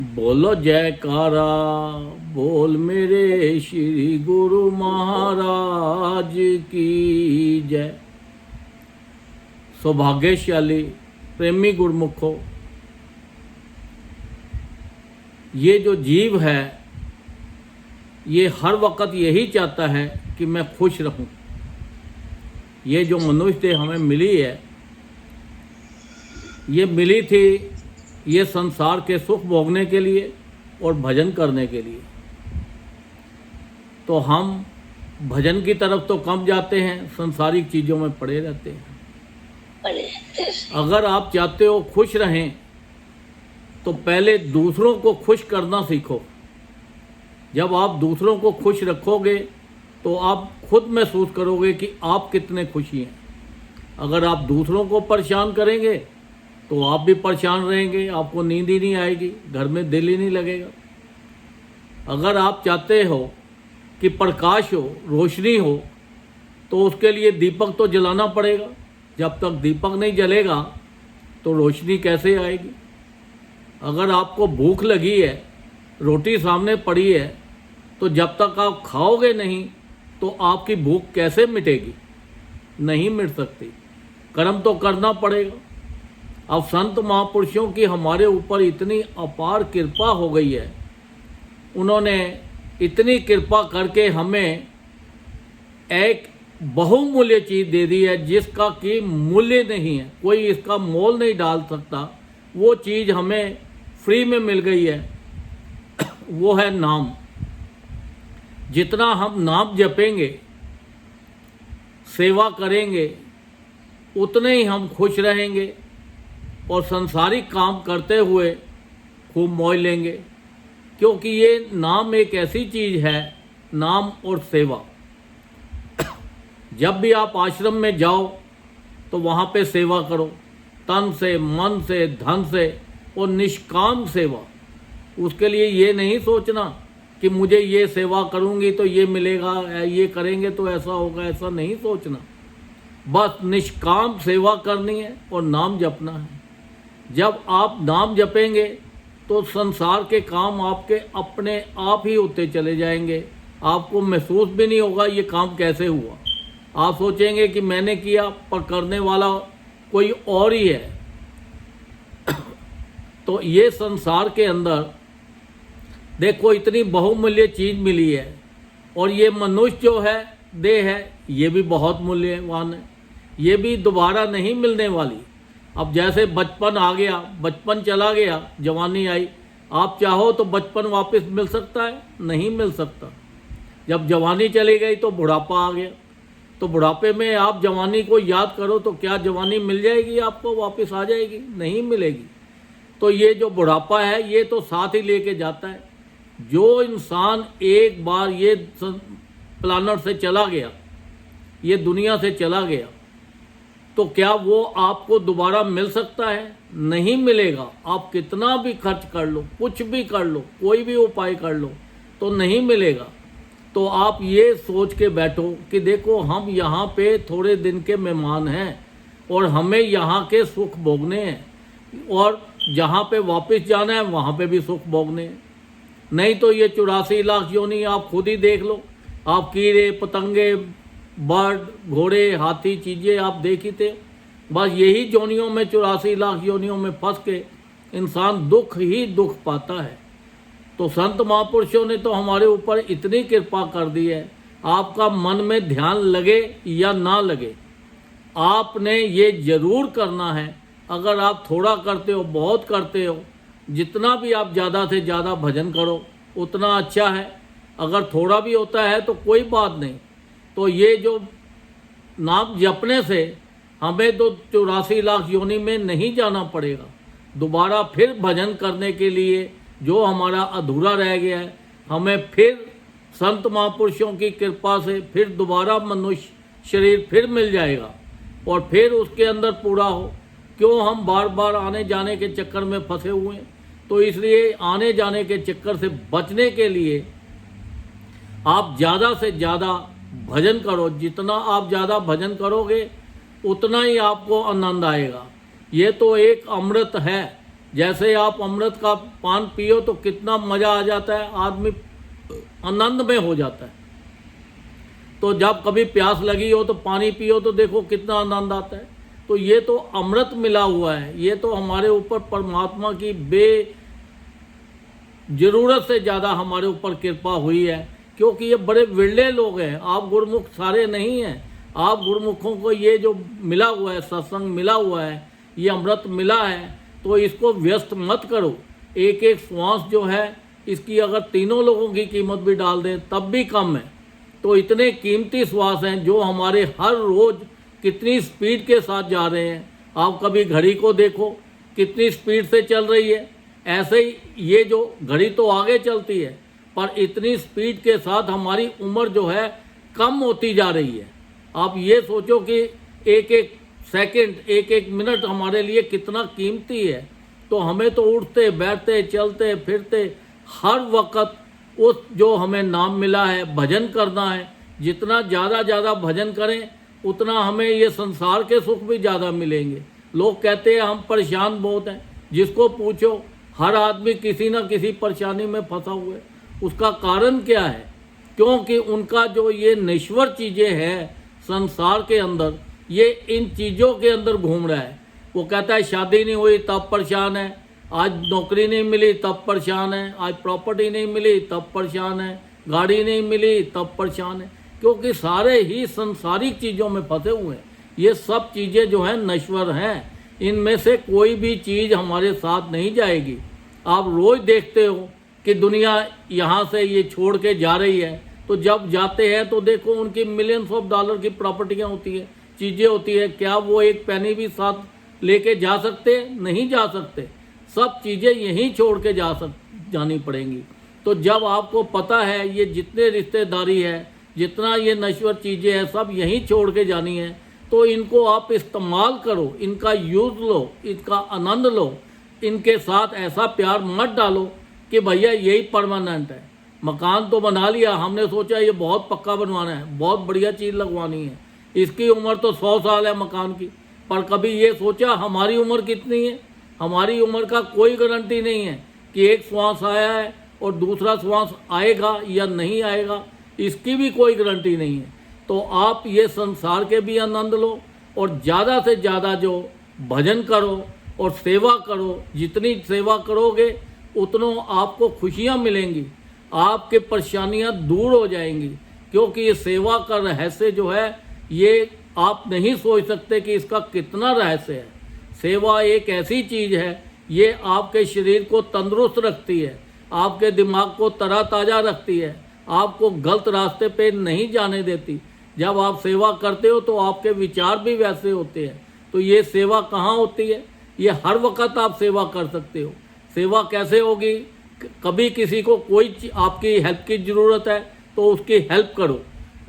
बोलो जयकारा, बोल मेरे श्री गुरु महाराज की जय। सौभाग्यशाली प्रेमी गुरमुखो, ये जो जीव है ये हर वक्त यही चाहता है कि मैं खुश रहूं। ये जो मनुष्य देह हमें मिली है, ये मिली थी ये संसार के सुख भोगने के लिए और भजन करने के लिए। तो हम भजन की तरफ तो कम जाते हैं, संसारिक चीज़ों में पड़े रहते हैं। अगर आप चाहते हो खुश रहें तो पहले दूसरों को खुश करना सीखो। जब आप दूसरों को खुश रखोगे तो आप खुद महसूस करोगे कि आप कितने खुशी हैं। अगर आप दूसरों को परेशान करेंगे तो आप भी परेशान रहेंगे, आपको नींद ही नहीं आएगी, घर में दिल ही नहीं लगेगा। अगर आप चाहते हो कि प्रकाश हो, रोशनी हो, तो उसके लिए दीपक तो जलाना पड़ेगा। जब तक दीपक नहीं जलेगा तो रोशनी कैसे आएगी। अगर आपको भूख लगी है, रोटी सामने पड़ी है, तो जब तक आप खाओगे नहीं तो आपकी भूख कैसे मिटेगी। नहीं मिट सकती। कर्म तो करना पड़ेगा। अब संत महापुरुषों की हमारे ऊपर इतनी अपार कृपा हो गई है, उन्होंने इतनी कृपा करके हमें एक बहुमूल्य चीज़ दे दी है जिसका कि मूल्य नहीं है, कोई इसका मोल नहीं डाल सकता। वो चीज़ हमें फ्री में मिल गई है, वो है नाम। जितना हम नाम जपेंगे, सेवा करेंगे, उतने ही हम खुश रहेंगे और संसारिक काम करते हुए खूब मौज लेंगे। क्योंकि ये नाम एक ऐसी चीज़ है, नाम और सेवा। जब भी आप आश्रम में जाओ तो वहाँ पे सेवा करो, तन से, मन से, धन से, और निष्काम सेवा। उसके लिए ये नहीं सोचना कि मुझे ये सेवा करूँगी तो ये मिलेगा, ये करेंगे तो ऐसा होगा, ऐसा नहीं सोचना। बस निष्काम सेवा करनी है और नाम जपना है। जब आप नाम जपेंगे तो संसार के काम आपके अपने आप ही होते चले जाएंगे। आपको महसूस भी नहीं होगा ये काम कैसे हुआ। आप सोचेंगे कि मैंने किया, पर करने वाला कोई और ही है। तो ये संसार के अंदर देखो इतनी बहुमूल्य चीज़ मिली है, और ये मनुष्य जो है, देह है, ये भी बहुत मूल्यवान है। ये भी दोबारा नहीं मिलने वाली। अब जैसे बचपन आ गया, बचपन चला गया, जवानी आई, आप चाहो तो बचपन वापस मिल सकता है? नहीं मिल सकता। जब जवानी चली गई तो बुढ़ापा आ गया। तो बुढ़ापे में आप जवानी को याद करो तो क्या जवानी मिल जाएगी आपको, वापस आ जाएगी? नहीं मिलेगी। तो ये जो बुढ़ापा है ये तो साथ ही लेके जाता है। जो इंसान एक बार ये प्लानट से चला गया, ये दुनिया से चला गया, तो क्या वो आपको दोबारा मिल सकता है? नहीं मिलेगा। आप कितना भी खर्च कर लो, कुछ भी कर लो, कोई भी उपाय कर लो, तो नहीं मिलेगा। तो आप ये सोच के बैठो कि देखो हम यहाँ पे थोड़े दिन के मेहमान हैं और हमें यहाँ के सुख भोगने हैं, और जहाँ पे वापस जाना है वहाँ पे भी सुख भोगने हैं। नहीं तो ये 84 लाख योनि आप खुद ही देख लो। आप कीड़े पतंगे, बर्ड, घोड़े, हाथी, चीज़ें आप देखी थे। बस यही जोनियों में, 84 लाख योनियों में फंस के इंसान दुख ही दुख पाता है। तो संत महापुरुषों ने तो हमारे ऊपर इतनी कृपा कर दी है। आपका मन में ध्यान लगे या ना लगे, आपने ये जरूर करना है। अगर आप थोड़ा करते हो, बहुत करते हो, जितना भी आप ज़्यादा से ज़्यादा भजन करो उतना अच्छा है। अगर थोड़ा भी होता है तो कोई बात नहीं। तो ये जो नाम जपने से हमें तो 84 लाख योनि में नहीं जाना पड़ेगा। दोबारा फिर भजन करने के लिए जो हमारा अधूरा रह गया है, हमें फिर संत महापुरुषों की कृपा से फिर दोबारा मनुष्य शरीर फिर मिल जाएगा और फिर उसके अंदर पूरा हो। क्यों हम बार बार आने जाने के चक्कर में फंसे हुए हैं? तो इसलिए आने जाने के चक्कर से बचने के लिए आप ज़्यादा से ज़्यादा भजन करो। जितना आप ज़्यादा भजन करोगे उतना ही आपको आनंद आएगा। ये तो एक अमृत है जैसे आप अमृत का पान पियो तो कितना मज़ा आ जाता है, आदमी आनंद में हो जाता है। तो जब कभी प्यास लगी हो तो पानी पियो तो देखो कितना आनंद आता है। तो ये तो अमृत मिला हुआ है, ये तो हमारे ऊपर परमात्मा की ज़रूरत से ज़्यादा हमारे ऊपर कृपा हुई है, क्योंकि ये बड़े विरले लोग हैं। आप गुरुमुख सारे नहीं हैं, आप गुरुमुखों को ये जो मिला हुआ है, सत्संग मिला हुआ है, ये अमृत मिला है, तो इसको व्यस्त मत करो। एक एक श्वास जो है इसकी अगर तीनों लोगों की कीमत भी डाल दें तब भी कम है। तो इतने कीमती श्वास हैं जो हमारे हर रोज़ कितनी स्पीड के साथ जा रहे हैं। आप कभी घड़ी को देखो कितनी स्पीड से चल रही है, ऐसे ही ये जो घड़ी तो आगे चलती है पर इतनी स्पीड के साथ हमारी उम्र जो है कम होती जा रही है। आप ये सोचो कि एक एक सेकंड, एक एक मिनट हमारे लिए कितना कीमती है। तो हमें तो उठते बैठते चलते फिरते हर वक्त उस जो हमें नाम मिला है भजन करना है। जितना ज़्यादा भजन करें उतना हमें ये संसार के सुख भी ज़्यादा मिलेंगे। लोग कहते हैं हम परेशान बहुत हैं, जिसको पूछो हर आदमी किसी न किसी परेशानी में फंसा हुआ है। उसका कारण क्या है? क्योंकि उनका जो ये नश्वर चीज़ें हैं संसार के अंदर, ये इन चीज़ों के अंदर घूम रहा है। वो कहता है शादी नहीं हुई तब परेशान है, आज नौकरी नहीं मिली तब परेशान है, आज प्रॉपर्टी नहीं मिली तब परेशान है, गाड़ी नहीं मिली तब परेशान है। क्योंकि सारे ही संसारिक चीज़ों में फंसे हुए हैं। ये सब चीज़ें जो हैं नश्वर हैं, इनमें से कोई भी चीज़ हमारे साथ नहीं जाएगी। आप रोज़ देखते हो कि दुनिया यहाँ से ये छोड़ के जा रही है, तो जब जाते हैं तो देखो उनकी मिलियंस ऑफ डॉलर की प्रॉपर्टियाँ होती है, चीज़ें होती है। क्या वो एक पैनी भी साथ लेके जा सकते? नहीं जा सकते। सब चीज़ें यहीं छोड़ के जानी पड़ेंगी। तो जब आपको पता है ये जितने रिश्तेदारी है, जितना ये नश्वर चीज़ें हैं, सब यहीं छोड़ के जानी है, तो इनको आप इस्तेमाल करो, इनका यूज़ लो, इनका आनंद लो। इनके साथ ऐसा प्यार मत डालो कि भैया यही परमानेंट है। मकान तो बना लिया, हमने सोचा ये बहुत पक्का बनवाना है, बहुत बढ़िया चीज़ लगवानी है, इसकी उम्र तो 100 साल है मकान की। पर कभी ये सोचा हमारी उम्र कितनी है? हमारी उम्र का कोई गारंटी नहीं है कि एक श्वास आया है और दूसरा श्वास आएगा या नहीं आएगा, इसकी भी कोई गारंटी नहीं है। तो आप ये संसार के भी आनंद लो और ज़्यादा से ज़्यादा जो भजन करो और सेवा करो। जितनी सेवा करोगे उतनों आपको खुशियाँ मिलेंगी, आपके परेशानियाँ दूर हो जाएंगी। क्योंकि ये सेवा का रहस्य जो है ये आप नहीं सोच सकते कि इसका कितना रहस्य है। सेवा एक ऐसी चीज़ है, ये आपके शरीर को तंदुरुस्त रखती है, आपके दिमाग को तरोताज़ा रखती है, आपको गलत रास्ते पे नहीं जाने देती। जब आप सेवा करते हो तो आपके विचार भी वैसे होते हैं। तो ये सेवा कहाँ होती है? ये हर वक्त आप सेवा कर सकते हो। सेवा कैसे होगी? कभी किसी को कोई आपकी हेल्प की ज़रूरत है तो उसकी हेल्प करो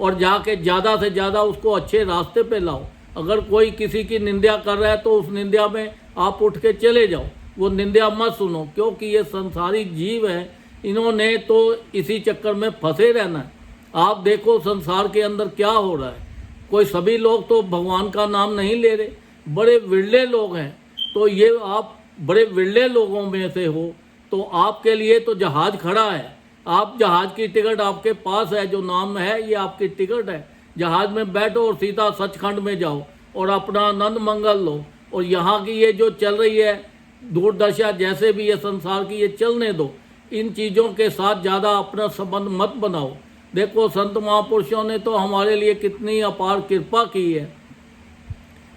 और जाके ज़्यादा से ज़्यादा उसको अच्छे रास्ते पे लाओ। अगर कोई किसी की निंदा कर रहा है तो उस निंदा में आप उठ के चले जाओ, वो निंदा मत सुनो। क्योंकि ये संसारिक जीव है, इन्होंने तो इसी चक्कर में फंसे रहना है। आप देखो संसार के अंदर क्या हो रहा है, कोई सभी लोग तो भगवान का नाम नहीं ले रहे, बड़े विरले लोग हैं। तो ये आप बड़े विरले लोगों में से हो तो आपके लिए तो जहाज़ खड़ा है। आप जहाज़ की टिकट आपके पास है, जो नाम है ये आपकी टिकट है। जहाज़ में बैठो और सीधा सचखंड में जाओ और अपना आनंद मंगल लो। और यहाँ की ये जो चल रही है दुर्दशा, जैसे भी ये संसार की, ये चलने दो। इन चीज़ों के साथ ज़्यादा अपना संबंध मत बनाओ। देखो संत महापुरुषों ने तो हमारे लिए कितनी अपार कृपा की है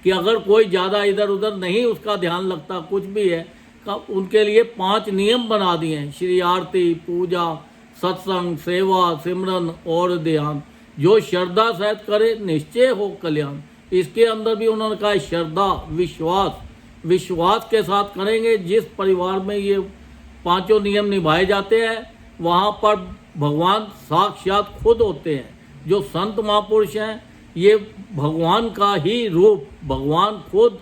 कि अगर कोई ज़्यादा इधर उधर नहीं उसका ध्यान लगता, कुछ भी है, उनके लिए 5 नियम बना दिए हैं। श्री आरती, पूजा, सत्संग, सेवा, सिमरन और ध्यान। जो श्रद्धा सहित करे निश्चय हो कल्याण। इसके अंदर भी उन्होंने कहा श्रद्धा, विश्वास के साथ करेंगे। जिस परिवार में ये 5 नियम निभाए जाते हैं वहाँ पर भगवान साक्षात खुद होते हैं। जो संत महापुरुष हैं ये भगवान का ही रूप, भगवान खुद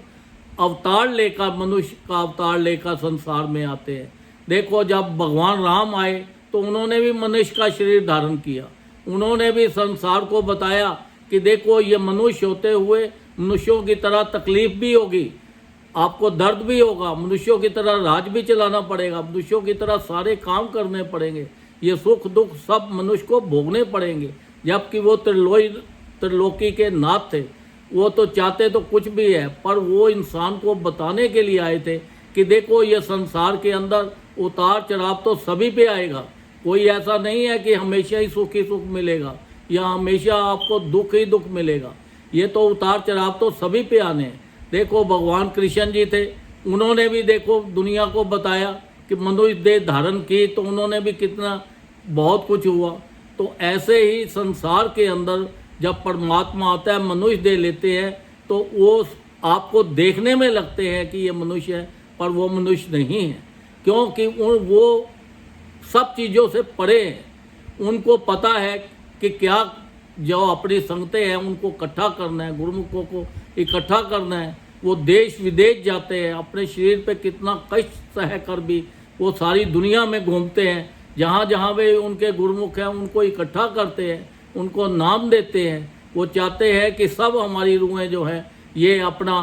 अवतार लेकर, मनुष्य का अवतार लेकर संसार में आते हैं। देखो जब भगवान राम आए तो उन्होंने भी मनुष्य का शरीर धारण किया। उन्होंने भी संसार को बताया कि देखो ये मनुष्य होते हुए मनुष्यों की तरह तकलीफ भी होगी, आपको दर्द भी होगा, मनुष्यों की तरह राज भी चलाना पड़ेगा, मनुष्यों की तरह सारे काम करने पड़ेंगे, ये सुख दुख सब मनुष्य को भोगने पड़ेंगे। जबकि वो त्रिलोकी के नाथ थे, वो तो चाहते तो कुछ भी है, पर वो इंसान को बताने के लिए आए थे कि देखो ये संसार के अंदर उतार चढ़ाव तो सभी पे आएगा, कोई ऐसा नहीं है कि हमेशा ही सुख मिलेगा या हमेशा आपको दुख ही दुख मिलेगा। ये तो उतार चढ़ाव तो सभी पे आने हैं। देखो भगवान कृष्ण जी थे, उन्होंने भी देखो दुनिया को बताया कि मनुष्य देह धारण की, तो उन्होंने भी कितना बहुत कुछ हुआ। तो ऐसे ही संसार के अंदर जब परमात्मा आता है, मनुष्य देह लेते हैं, तो वो आपको देखने में लगते हैं कि ये मनुष्य है, पर वो मनुष्य नहीं है, क्योंकि वो सब चीज़ों से परे हैं। उनको पता है कि क्या जो अपनी संगतें हैं उनको इकट्ठा करना है, गुरुमुखों को इकट्ठा करना है। वो देश विदेश जाते हैं, अपने शरीर पे कितना कष्ट सह कर भी वो सारी दुनिया में घूमते हैं, जहाँ जहाँ वे उनके गुरुमुख हैं उनको इकट्ठा करते हैं, उनको नाम देते हैं। वो चाहते हैं कि सब हमारी रूहें जो है ये अपना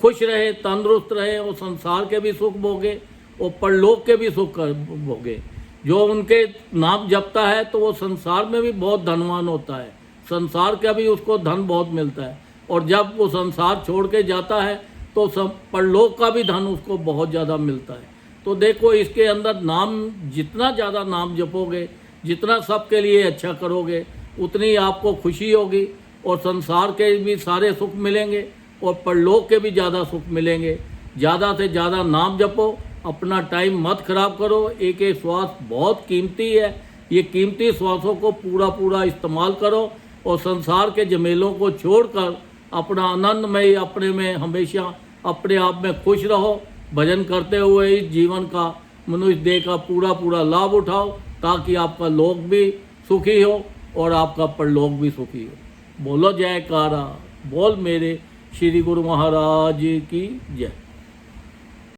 खुश रहे, तंदुरुस्त रहे, और संसार के भी सुख भोगे और परलोक के भी सुख भोगे। जो उनके नाम जपता है तो वो संसार में भी बहुत धनवान होता है, संसार का भी उसको धन बहुत मिलता है, और जब वो संसार छोड़ के जाता है तो परलोक का भी धन उसको बहुत ज़्यादा मिलता है। तो देखो इसके अंदर नाम, जितना ज़्यादा नाम जपोगे, जितना सबके लिए अच्छा करोगे, उतनी आपको खुशी होगी, और संसार के भी सारे सुख मिलेंगे और परलोक के भी ज़्यादा सुख मिलेंगे। ज़्यादा से ज़्यादा नाम जपो, अपना टाइम मत खराब करो। एक एक श्वास बहुत कीमती है, ये कीमती श्वासों को पूरा इस्तेमाल करो, और संसार के झमेलों को छोड़कर अपना आनंदमय अपने में हमेशा अपने आप में खुश रहो। भजन करते हुए इस जीवन का, मनुष्य देह का पूरा लाभ उठाओ, ताकि आपका लोक भी सुखी हो और आपका परलोक भी सुखी हो। बोलो जयकारा, बोल मेरे श्री गुरु महाराज की जय।